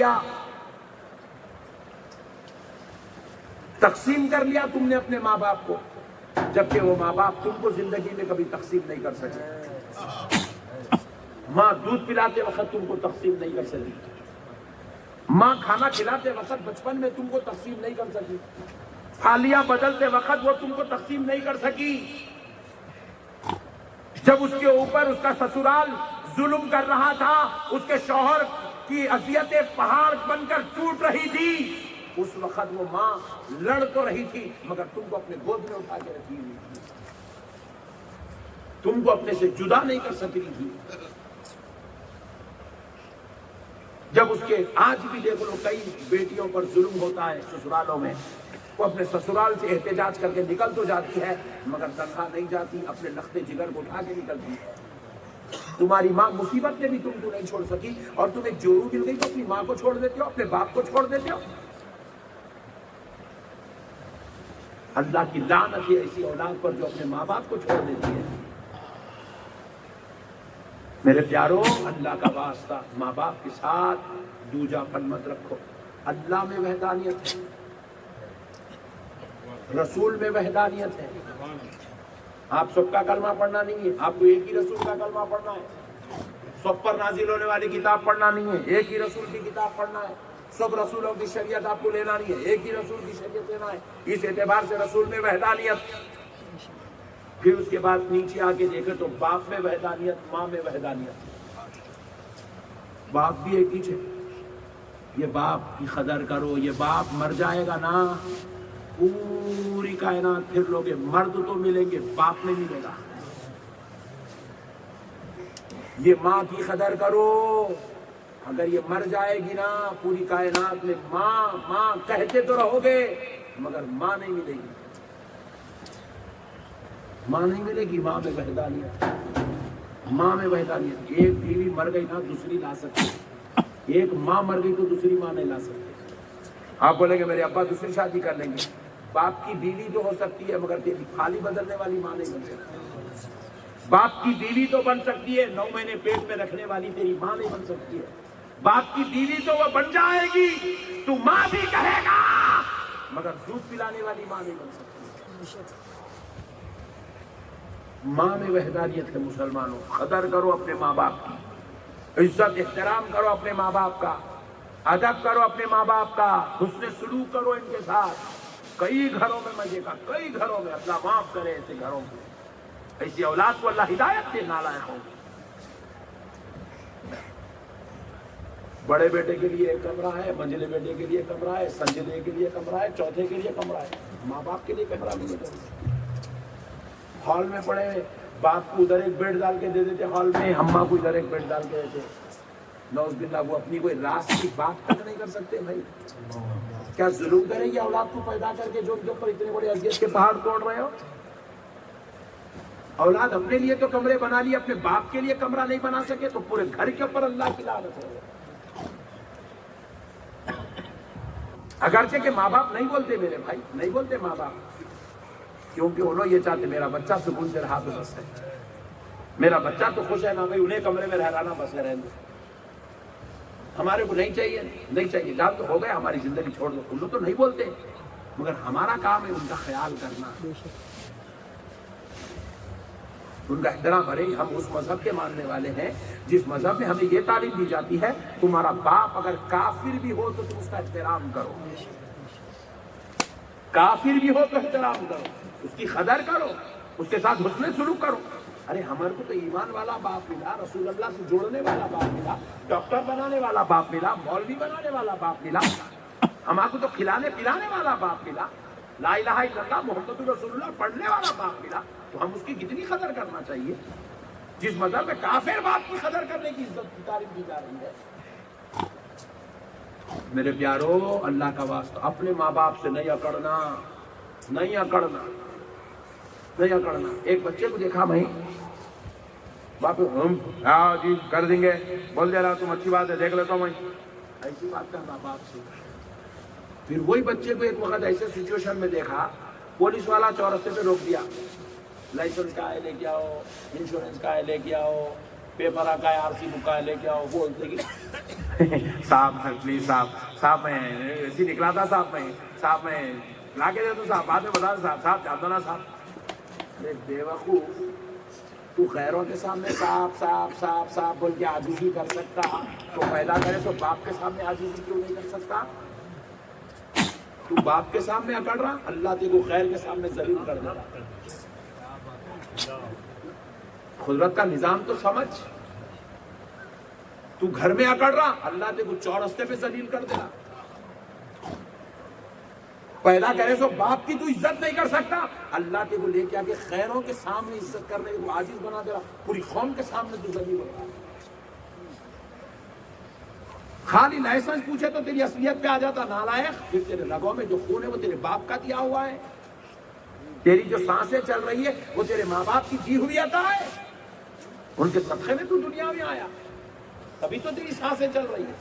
دیا, تقسیم کر لیا تم نے اپنے ماں باپ کو, جبکہ وہ ماں باپ تم کو زندگی میں کبھی تقسیم نہیں کر سکے. ماں دودھ پلاتے وقت تم کو تقسیم نہیں کر سکی, ماں کھانا کھلاتے وقت بچپن میں تم کو تقسیم نہیں کر سکی, تھالیاں بدلتے وقت وہ تم کو تقسیم نہیں کر سکی. جب اس کے اوپر اس کا سسرال ظلم کر رہا تھا, اس کے شوہر کی اذیتیں پہاڑ بن کر ٹوٹ رہی تھی, اس وقت وہ ماں لڑ تو رہی تھی مگر تم کو اپنے گود میں اٹھا کے رکھی ہوئی تھی, تم کو اپنے سے جدا نہیں کر سکی تھی. جب اس کے آج بھی دیکھ لو کئی بیٹیوں پر ظلم ہوتا ہے سسرالوں میں, وہ اپنے سسرال سے احتجاج کر کے نکل تو جاتی ہے مگر تنہا نہیں جاتی, اپنے لخت جگر کو اٹھا کے نکلتی ہے. تمہاری ماں مصیبت میں بھی تم کو نہیں چھوڑ سکی, اور تمہیں جورو مل گئی تو اپنی ماں کو چھوڑ دیتے ہو, اپنے باپ کو چھوڑ دیتے ہو. اللہ کی لعنت ہے ایسی اولاد پر جو اپنے ماں باپ کو چھوڑ دیتی ہے. میرے پیارو, اللہ کا واسطہ ماں باپ کے ساتھ دوجا پن مت رکھو. اللہ میں وحدانیت ہے, رسول میں وحدانیت ہے. آپ سب کا کلمہ پڑھنا نہیں ہے, آپ کو ایک ہی رسول کا کلمہ پڑھنا ہے. سب پر نازل ہونے والی کتاب پڑھنا نہیں ہے, ایک ہی رسول کی کتاب پڑھنا ہے. سب رسولوں کی شریعت آپ کو لینا نہیں ہے, ایک ہی رسول کی شریعت لینا ہے. اس اعتبار سے رسول میں وحدانیت. پھر اس کے بعد نیچے آ کے دیکھے تو باپ میں وحدانیت, ماں میں وحدانیت. باپ بھی ایک ہی ہے, یہ باپ کی قدر کرو. یہ باپ مر جائے گا نا, پوری کائنات پھر لوگے, مرد تو ملیں گے, باپ نہیں ملے گا. یہ ماں کی قدر کرو, اگر یہ مر جائے گی نا پوری کائنات میں ماں ماں کہتے تو رہو گے مگر ماں نہیں ملے گی. ماں نہیں ملے گی. ماں میں وحدانیت, ماں میں وحدانیت. ایک بیوی مر گئی نا دوسری لا سکتی, ایک ماں مر گئی تو دوسری ماں نہیں لا سکتی. آپ بولیں گے میرے ابا دوسری شادی کر لیں گے. باپ کی بیوی تو ہو سکتی ہے مگر تیری تھالی بدلنے والی ماں نہیں بن سکتی. باپ کی بیوی تو بن سکتی ہے, 9 مہینے پیٹ میں رکھنے والی تیری ماں نہیں بن سکتی ہے. باپ کی بیوی تو وہ بن جائے گی, تو ماں بھی کہے گا مگر دودھ پلانے والی ماں نہیں بن سکتی. ماں میں وحدانیت ہے. مسلمانوں, قدر کرو اپنے ماں باپ کی, عزت احترام کرو اپنے ماں باپ کا, ادب کرو اپنے ماں باپ کا, حسن سلوک کرو ان کے ساتھ. کئی گھروں میں مزے کا, کئی گھروں میں, اللہ معاف کرے ایسے گھروں کو, ایسی اولاد کو اللہ ہدایت دے نالائقوں کو. بڑے بیٹے کے لیے ایک کمرہ ہے, منجلے بیٹے کے لیے کمرہ ہے, سنجلے کے لیے کمرہ ہے, چوتھے کے لیے کمرہ ہے. ماں باپ کے لیے کمرہ نہیں ہے. ہال میں پڑے, باپ کو ادھر ایک بیڈ ڈال کے دے دیتے ہال میں, اماں کو ادھر ایک بیڈ ڈال کے دیتے. نعوذ باللہ, وہ اپنی کوئی راز کی بات تک نہیں کر سکتے. بھائی کیا ظلم کریں گے اولاد کو پیدا کر کے جو ان کے اوپر اتنے بڑے اذیت کے پہاڑ توڑ رہے ہو. اولاد اپنے لیے تو کمرے بنا لیے, اپنے باپ کے لیے کمرہ نہیں بنا سکے تو پورے گھر کے اوپر اللہ کی لعنت ہے. اگرچہ کہ ماں باپ نہیں بولتے میرے بھائی, نہیں بولتے ماں باپ, کیونکہ انہوں یہ چاہتے میرا بچہ سکون سے رہا تو بس ہے, میرا بچہ تو خوش ہے نا بھائی, انہیں کمرے میں رہنا بس ہے, رہنے ہمارے کو نہیں چاہیے, نہیں چاہیے, جان تو ہو گیا, ہماری زندگی چھوڑ دو. ان لوگ تو نہیں بولتے مگر ہمارا کام ہے ان کا خیال کرنا, ان کا احترام. ارے ہم اس مذہب کے ماننے والے ہیں جس مذہب میں ہمیں یہ تعلیم دی جاتی ہے تمہارا باپ اگر کافر بھی ہو تو تم اس کا احترام کرو, کافر بھی ہو تو احترام کرو, اس کی قدر کرو, اس کے ساتھ حسن سلوک کرو. ارے ہمارے کو تو ایمان والا باپ ملا, رسول اللہ سے جوڑنے والا باپ ملا, ڈاکٹر بنانے والا باپ ملا, مولوی بنانے والا باپ ملا, ہمارے کو تو کھلانے پلانے والا باپ ملا, لا الہ الا اللہ محمد رسول اللہ پڑھنے والا باپ ملا. تو ہم اس کی کتنی قدر کرنا چاہیے. جس مذہب میں کافر باپ کی قدر کرنے کی عزت کی تعریف دی جا رہی ہے. میرے پیارو, اللہ کا واسطہ اپنے ماں باپ سے نہیں اکڑنا, نہیں اکڑنا, نہیں اکڑنا. ایک بچے کو دیکھا میں, باپ ہاں جی کر دیں گے, بول دے رہا تم اچھی بات ہے, دیکھ لیتا ہوں میں, ایسی بات کرنا باپ سے. پھر وہی بچے کو ایک وقت ایسے سچویشن میں دیکھا, پولیس والا چورستے پہ روک دیا, لائسنس کا ہے لے کے آؤ, انشورنس کا ہے لے کے آؤ, پیپر کا ہے, RC بک کا ہے لے کے آؤ. بولتے کہ صاحب پلیز صاحب میں ایسی نکلا تھا صاحب میں لا کے دے دوں صاحب، بعد میں بتا دوں صاحب جان دو نا صاحب. ارے بے وقوف، تو غیروں کے سامنے صاحب بول کے عاجزی کر سکتا، تو پیدا کرے تو باپ کے سامنے عاجزی کیوں نہیں کر سکتا؟ تو باپ کے سامنے اکڑ رہا، اللہ تیرے کو غیر کے سامنے ذلیل کر دے رہا. قدرت کا نظام تو سمجھ. تو گھر میں اکڑ رہا، اللہ تیرے کو چورستے پہ ذلیل کر دے رہا. پیدا کرے سو باپ کی تو عزت نہیں کر سکتا، اللہ تیرے کو لے کے آگے خیروں کے سامنے عزت کرنے کو عاجز بنا دے رہا، پوری قوم کے سامنے تو ذلیل ہو رہا. خالی لائسنس پوچھے تو تیری اصلیت پہ آ جاتا نالائق. پھر تیرے رگوں میں جو خون ہے وہ تیرے باپ کا دیا ہوا ہے، تیری جو سانسیں چل رہی ہے وہ تیرے ماں باپ کی دی ہوئی عطا ہے، ان کے صدقے میں تو دنیا میں آیا، تبھی تو تیری سانسیں چل رہی ہے.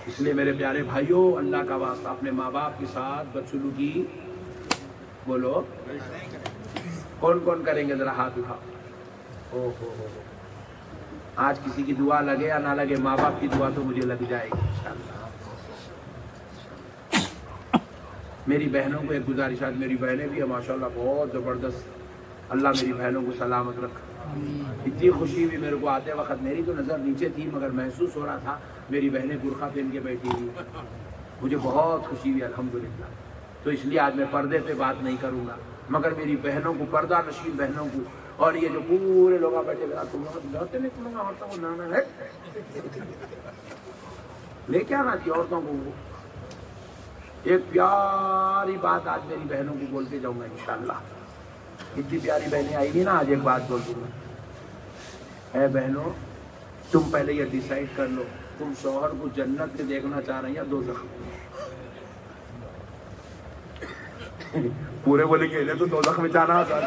اس لیے میرے پیارے بھائیوں، اللہ کا واسطہ اپنے ماں باپ کے ساتھ بدسلوکی بولو کون کون کریں گے؟ ذرا ہاتھ اٹھاؤ. آج کسی کی دعا لگے یا نہ لگے، ماں باپ کی دعا تو مجھے لگ جائے گی انشاءاللہ. میری بہنوں کو ایک گزارش، آج میری بہنیں بھی ہیں ماشاءاللہ بہت زبردست. اللہ میری بہنوں کو سلامت رکھ. اتنی خوشی ہوئی میرے کو آتے وقت، میری تو نظر نیچے تھی مگر محسوس ہو رہا تھا میری بہنیں برقع پہن کے بیٹھی ہوئی. مجھے بہت خوشی ہوئی الحمدللہ. تو اس لیے آج میں پردے پہ بات نہیں کروں گا، مگر میری بہنوں کو، پردہ نشین بہنوں کو، اور یہ جو پورے لوگ بیٹھے ہوتے نہیں کروں گا، عورتوں کو نانا ہے لے کے آنا چاہیے عورتوں کو. ایک پیاری بات آج میری بہنوں کو بول کے جاؤں گا انشاءاللہ. اتنی پیاری بہنیں آئی گی نا، آج ایک بات بول دوں گا. اے بہنوں، تم پہلے یہ ڈیسائیڈ کر لو، تم شوہر کو جنت میں دیکھنا چاہ رہے ہیں یا دوزخ میں؟ پورے بولے کہ تو دوزخ میں جانا تھا،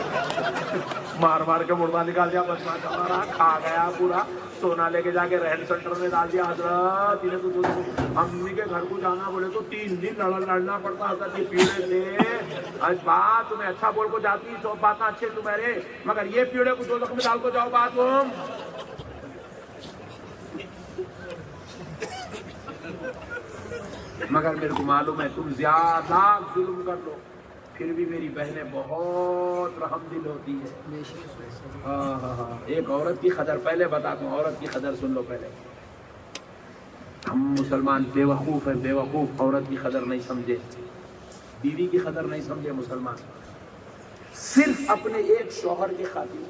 مار مار کے مردہ نکال دیا، بس مارا کھا گیا پورا سونا لے کے جا کے رہن سینٹر میں ڈال دیا. حضرت انہیں تو امی کے گھر کو جانا بولے تو 3 دن لڑنا پڑتا. حضرت یہ پیڑے سے آج بات تمہیں اچھا بول کو جاتی، سب باتیں اچھے تمہارے، مگر یہ پیڑے کو دوزخ میں ڈال کو جاؤ بات تم. مگر میرے کو معلوم ہے تم زیادہ ظلم کر لو، پھر بھی میری بہنیں بہت رحم دل ہوتی ہے. ہاں ایک عورت کی قدر پہلے بتاتا ہوں، عورت کی قدر سن لو پہلے. ہم مسلمان بے وقوف ہیں، بے وقوف عورت کی قدر نہیں سمجھے، بیوی کی قدر نہیں سمجھے مسلمان. صرف اپنے ایک شوہر کی خاطر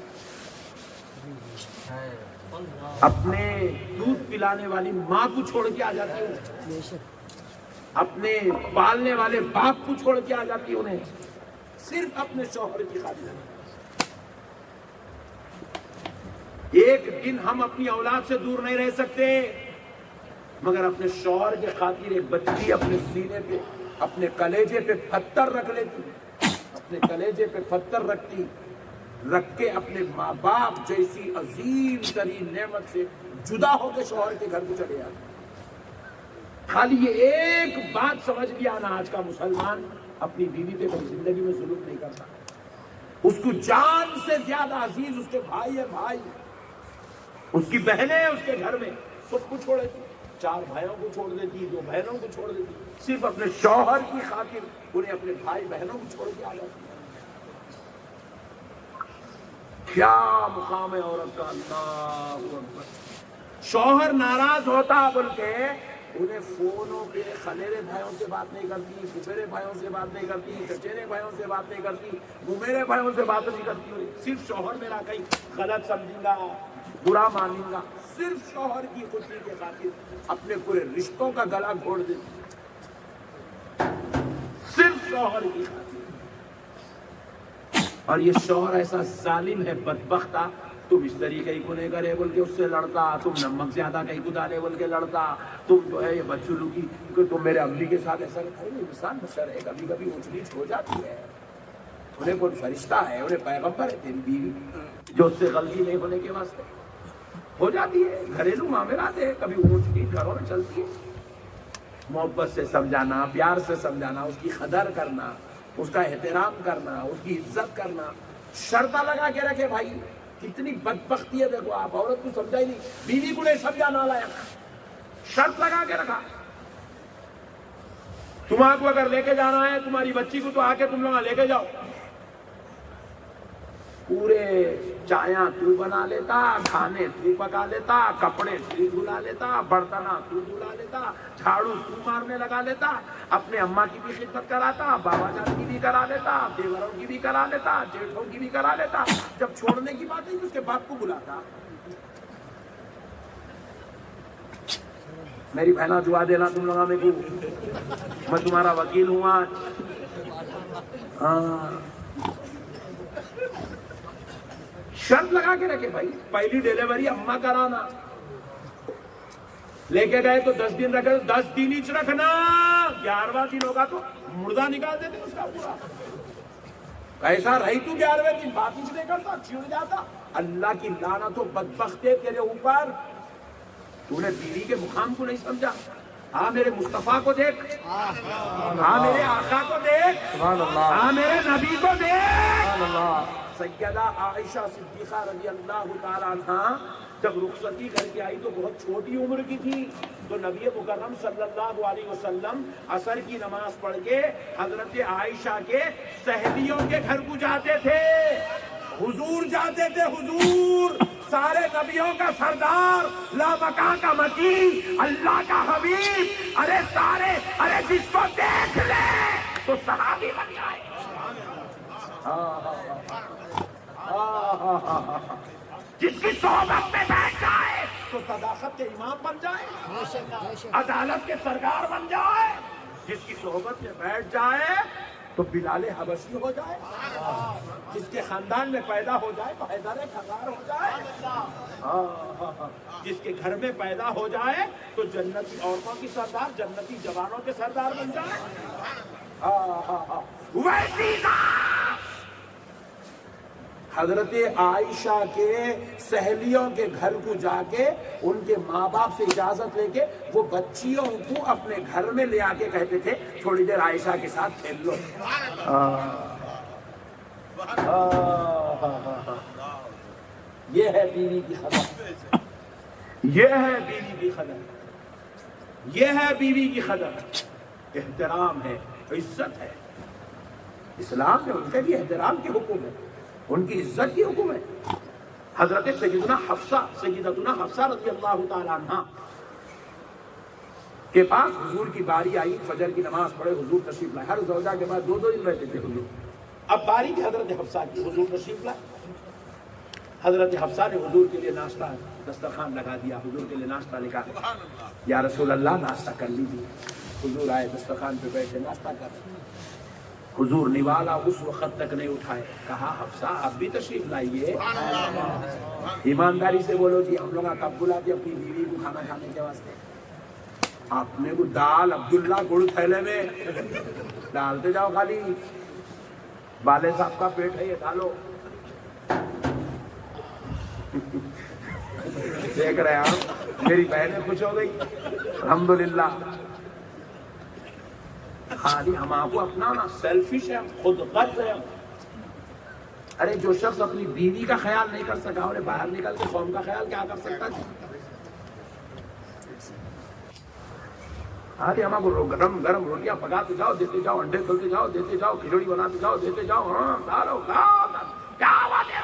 اپنے دودھ پلانے والی ماں کو چھوڑ کے آ جاتی ہے، اپنے پالنے والے باپ کو چھوڑ کے آ جاتی انہیں، صرف اپنے شوہر کی خاطر. ایک دن ہم اپنی اولاد سے دور نہیں رہ سکتے، مگر اپنے شوہر کے خاطر ایک بچی اپنے سینے پہ، اپنے کلیجے پہ پتھر رکھ لیتی، اپنے کلیجے پہ پتھر رکھ کے اپنے ماں باپ جیسی عظیم ترین نعمت سے جدا ہو کے شوہر کے گھر کو چلے جاتے. خالی یہ ایک بات سمجھ لیا نا، آج کا مسلمان اپنی بیوی پہ کبھی زندگی میں ظلم نہیں کرتا. اس کو جان سے زیادہ عزیز اس کے بھائی ہے، بھائی اس کی بہنیں ہیں، اس کے گھر میں سب کو چھوڑ دیتی، 4 بھائیوں کو چھوڑ دیتی، 2 بہنوں کو چھوڑ دیتی، صرف اپنے شوہر کی خاطر انہیں اپنے بھائی بہنوں کو چھوڑ کے آ جاتی. کیا مقام ہے عورت کا، اللہ اکبر. شوہر ناراض ہوتا بول کے انہیں فونوں پہ خلیرے بھائیوں سے بات نہیں کرتی، پھپھیرے بھائیوں سے بات نہیں کرتی، چچیرے بھائیوں سے بات نہیں کرتی، ممیرے بھائیوں سے بات نہیں کرتی. صرف شوہر میرا کہیں غلط سمجھیں گا، برا مانیں گا، صرف شوہر کی خوشی کے خاطر اپنے پورے رشتوں کا گلا گھوڑ دیتی، صرف شوہر کی خاطر. اور یہ شوہر ایسا ظالم ہے، بدبختہ، تم اس طریقے کو نہیں کرے بول کے اس سے لڑتا، تم نمک زیادہ کہیں کو ڈالے بول کے لڑتا، تم جو ہے یہ بدسلوکی کہ تم میرے امی کے ساتھ ایسا کرے. انسان بشر ہے، کبھی کبھی اونچ نیچ ہو جاتی ہے. انہیں کوئی فرشتہ ہے، انہیں پیغمبر ہے تیری بیوی، جو اس سے غلطی نہیں ہونے کے واسطے ہو جاتی ہے. گھریلو معاملات ہے، کبھی اونچ نیچ گھروں میں چلتی ہے. محبت سے سمجھانا، پیار سے سمجھانا، اس کی قدر کرنا، اس کا احترام کرنا، اس کی عزت کرنا. شرط لگا کے رکھے بھائی، کتنی بدبختی ہے دیکھو آپ، عورت کو سمجھا ہی نہیں، بیوی کو نہیں سمجھا نالائق، شرط لگا کے رکھا تمہارا کو اگر لے کے جانا ہے تمہاری بچی کو تو آ کے تم لوگ لے کے جاؤ، پورے چایاں تو بنا لیتا، کھانے تو پکا لیتا، کپڑے تو دھلا لیتا، برتنا تو دھلا لیتا، جھاڑو تو مارنے لگا لیتا، اپنے اماں کی بھی خدمت کراتا، بابا جان کی بھی کرا لیتا، دیوروں کی بھی کرا لیتا، جیٹھوں کی بھی کرا لیتا، جب چھوڑنے کی بات ہے اس کے باپ کو بلاتا۔ میری بہنا دعا دینا تم لوگوں میں کو، میں تمہارا وکیل ہوں آج۔ ہاں شرط لگا کے رکھے بھائی، پہلی ڈیلیوری اماں کرانا، لے کے گئے تو 10 دن رکھے، 10 دن ہی رکھنا، 11واں دن ہوگا تو مردہ نکال دیتے اس کا پورا، ایسا رہی تو 11ویں دن بات ہی نہیں کرتا، چھڑ جاتا۔ اللہ کی لعنت و بدبختی تیرے اوپر، تو نے بیوی کے مقام کو نہیں سمجھا۔ ہاں میرے مصطفیٰ کو دیکھ، ہاں میرے آقا کو دیکھ، ہاں میرے نبی کو دیکھ۔ سیدہ عائشہ صدیقہ رضی اللہ تعالیٰ عنہ جب رخصتی کر کے آئی تو بہت چھوٹی عمر کی تھی، تو نبی مکرم صلی اللہ علیہ وسلم عصر کی نماز پڑھ کے حضرت عائشہ کے سہیلیوں کے گھر کو جاتے تھے، حضور جاتے تھے، حضور سارے نبیوں کا سردار، لامکاں کا مکی، اللہ کا حبیب، ارے سارے، ارے جس کو دیکھ لے تو صحابی بن جائے، جس کی صحبت میں بیٹھ جائے تو صداقت کے امام بن جائے، عدالت کے سرکار بن جائے، جس کی صحبت میں بیٹھ جائے تو بلال حبشی ہو جائے، جس کے خاندان میں پیدا ہو جائے تو حیدر خزار ہو جائے، جس کے گھر میں پیدا ہو جائے تو جنتی عورتوں کی سردار، جنتی جوانوں کے سردار بن جائے۔ ویسی حضرت عائشہ کے سہیلیوں کے گھر کو جا کے ان کے ماں باپ سے اجازت لے کے وہ بچیوں کو اپنے گھر میں لے آ کے کہتے تھے تھوڑی دیر عائشہ کے ساتھ کھیل لو۔ یہ ہے بیوی کی قدر، یہ ہے بیوی کی قدر، یہ ہے بیوی کی قدر، احترام ہے، عزت ہے۔ اسلام میں ان کے بھی احترام کے حکم ہے، ان کی عزت کی حکم ہے۔ حضرت سیدتنا حفصہ رضی اللہ تعالیٰ عنہ کے پاس حضور کی باری آئی، فجر کی نماز پڑھے، حضور تشریف لائے، ہر زوجہ کے بعد 2 دن رہتے تھے حضور، اب باری تھی حضرت حفصہ کی، حضور تشریف لائے، حضرت حفصہ نے حضور کے لیے ناشتہ دسترخوان لگا دیا، حضور کے لیے ناشتہ لکھا، یا رسول اللہ ناشتہ کر لیجیے، حضور آئے دسترخوان پہ بیٹھے ناشتہ کر رہے، حضور نوالا اس وقت تک نہیں اٹھائے، کہا حفصہ آپ بھی تشریف لائیے، ایمانداری سے بولو جی، ہم لوگ کب بلاتے اپنی بیوی کو کھانا کھانے کے واسطے؟ آپ نے کو دال عبداللہ گڑ تھیلے میں ڈالتے جاؤ، خالی بالے صاحب کا پیٹ ہے یہ ڈالو، دیکھ رہے آپ میری بہنیں خوش ہو گئی، الحمدللہ۔ خالی ہم آپ کو اپنا نا سیلفش ہے، خود غرض ہے۔ ارے جو شخص اپنی بیوی کا خیال نہیں کر سکا انہیں باہر نکل کے قوم کا خیال کیا کر سکتا ہے؟ خالی ہم آپ کو گرم گرم روٹیاں پکاتے جاؤ، دیتے جاؤ، انڈے کھلتے جاؤ، دیتے جاؤ، کھچڑی بناتے جاؤ، دیتے جاؤ، ہاں ڈالو کھاؤ، کیا بات ہے،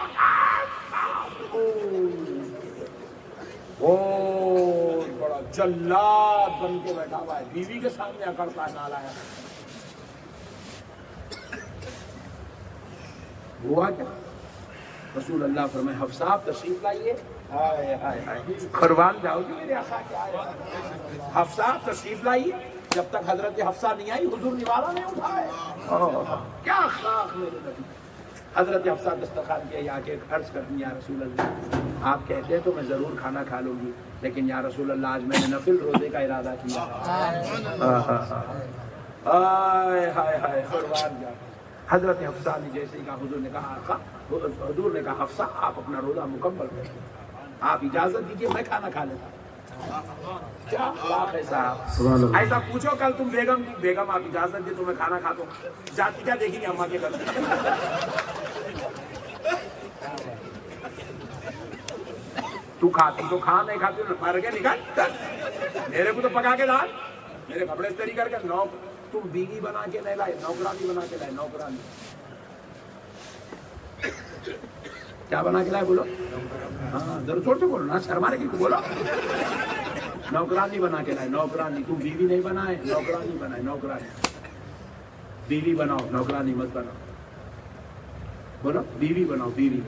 بہت بڑا جلاد بن کے بیٹھا ہوا ہے، بیوی کے سامنے اکڑتا ہے نالایا۔ ہوا کیا؟ رسول اللہ فرمائے حفصہ آپ تشریف لائیے، ہائے ہائے ہائے قربان جاؤ گی میرے آقا کیا ہے، حفصہ آپ تشریف لائیے۔ جب تک حضرت حفصہ نہیں آئی حضور نوالا نہیں اٹھائے، کیا اخلاق میرے نبی۔ حضرت حفصہ دسترخوان کے آ کے عرض کرتی یا رسول اللہ آپ کہتے ہیں تو میں ضرور کھانا کھا لوں گی، لیکن یا رسول اللہ آج میں نے نفل روزے کا ارادہ کیا۔ ہائے ہائے ہائے قربان جاؤ۔ حضرت حفصہ نے جیسے ہی کہا حضور نے کہا آقا، حضور نے کہا حفصہ آپ اپنا روزہ مکمل کریں، آپ اجازت دیجیے میں کھانا کھا لیتا ہوں۔ کیا اخلاق ہے صاحب، ایسا پوچھو کل تم بیگم کی، بیگم آپ اجازت دی تو میں کھانا کھاتا ہوں، جاتی کیا دیکھیں گے اماں کے گھر۔ تو کھاتی تو کھا، نہیں کھاتی تو مر کے نکال، میرے کو تو پکا کے ڈال، میرے کپڑے استری کر کے تم بیوی بنا کے نہیں لائے، نوکرانی بنا کے لائے، نوکرانی کیا بنا کے لائے بولو؟ ہاں ذرا زور سے بولو نا، شرمانے کی بولو، نوکرانی بنا کے لائے، نوکرانی، تم بیوی نہیں بنائے، نوکرانی بنائے، نوکرانی، بیوی بناؤ، نوکرانی مت بناؤ، بولو بیوی بناؤ، بیوی،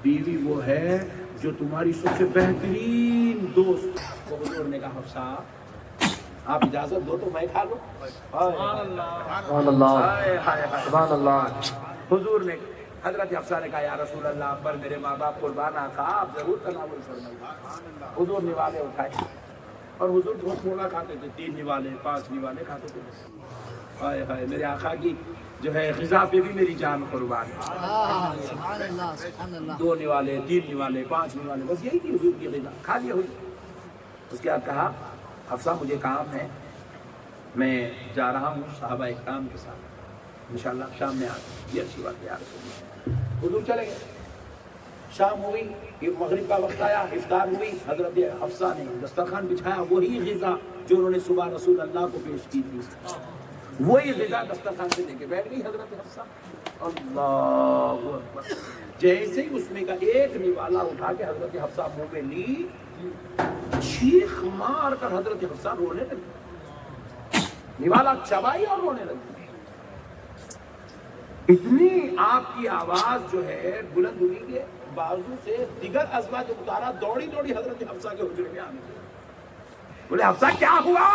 بیوی وہ ہے جو تمہاری سب سے بہترین دوست. تو حضور نے کہا حفصہ آپ اجازت دو تو میں کھا لوں. سبحان اللہ سبحان اللہ. حضور نے حضرت حفصہ نے کہا یا رسول اللہ پر میرے ماں باپ قربان آقا آپ ضرور تناول فرمائیے. حضور نوالے اٹھائے اور حضور بہت تھوڑا کھاتے تھے، 3 نوالے 5 نوالے کھاتے تھے. ہائے ہائے میرے آقا کی جو ہے غذا پہ بھی میری جان قربان ہے. 2 نوالے 3 نوالے 5 نوالے بس یہی تھی حضور کی غذا، کھا لیا حضور. اس کے بعد کہا حفصہ مجھے کام ہے، میں جا رہا ہوں صحابہ اکرام کے ساتھ، انشاءاللہ شام میں آتا. یہ اچھی بات ہے یا رسول اللہ. حضور چلے گئے. شام ہوئی، مغرب کا وقت آیا، افطار ہوئی. حضرت حفصہ نے دسترخوان بچھایا، وہی غذا جو انہوں نے صبح رسول اللہ کو پیش کی تھی، وہی غذا دسترخوان سے لے کے بیٹھ گئی حضرت حفصہ. اللہ اکبر. جیسے ہی اس میں کا ایک نوالا اٹھا کے حضرت حفصہ منہ میں لی، چیخ مار کر حضرت حفصہ رونے لگی. نوالا چبائی اور رونے لگی. اتنی آپ کی آواز جو ہے بلند ہوئی کہ بازو سے دیگر ازواج مطہرات دوڑی دوڑی حضرت حفصہ کے حجرے میں آنے لگے. بولے حفصہ کیا ہوا؟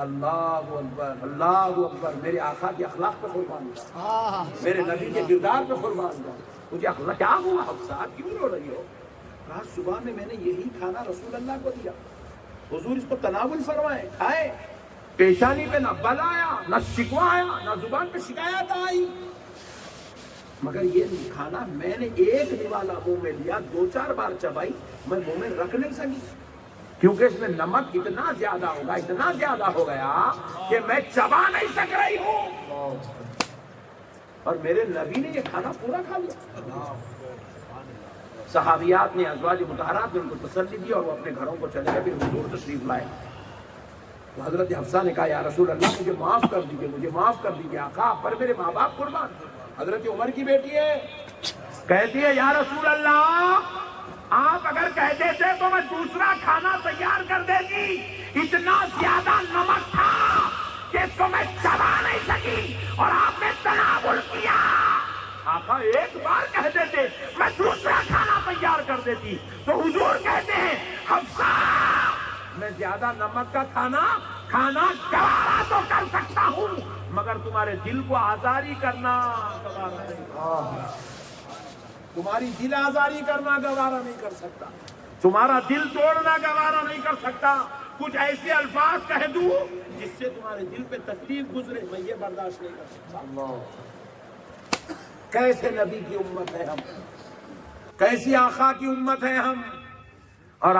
اللہ اکبر اللہ اکبر. میرے آقا کے اخلاق پہ قربان ہوا، میرے نبی کے کردار پہ قربان ہوا. مجھے اخلاق کیا ہوا حفصہ کیوں رو رہی ہو؟ کہا صبح میں نے یہی کھانا رسول اللہ کو دیا، حضور اس کو تناول فرمائے، کھائے. پیشانی پہ نہ بل آیا، نہ شکوہ آیا، نہ زبان پہ شکایت آئی، مگر یہ کھانا میں نے ایک نوالا منہ میں لیا، 2-4 بار چبائی، میں منہ میں رکھ نہیں سکی کیونکہ اس میں نمک اتنا زیادہ ہوگا، اتنا زیادہ ہو گیا کہ میں چبا نہیں سک رہی ہوں. اور میرے نبی نے یہ کھانا پورا کھا لیا. صحابیات نے ازواج مطہرات نے ان کو تسلی دی اور وہ اپنے گھروں کو چلے گئے. پھر حضور تشریف لائے تو حضرت حفصہ نے کہا یا رسول اللہ مجھے معاف کر دیجیے، مجھے معاف کر دیجیے آقا، پر میرے ماں باپ قربان. حضرت عمر کی بیٹی ہے، کہتی ہے یا رسول اللہ آپ اگر کہتے تھے تو میں دوسرا کھانا تیار کر دیتی، اتنا زیادہ نمک تھا کہ اس کو میں چبا نہیں سکی اور آپ نے تناول کیا. آقا ایک بار کہتے تھے میں دوسرا کھانا تیار کر دیتی. تو حضور کہتے ہیں حفصہ میں زیادہ نمک کا کھانا گوارا تو کر سکتا ہوں مگر تمہارے دل کو آزاری کرنا گوارا نہیں، تمہاری دل آزاری کرنا گوارا نہیں کر سکتا، تمہارا دل توڑنا گوارا نہیں کر سکتا. کچھ ایسے الفاظ کہہ دوں جس سے تمہارے دل پہ تکلیف گزرے، میں یہ برداشت نہیں کر سکتا. کیسے نبی کی امت ہے ہم، کیسی آقا کی امت ہے ہم. اور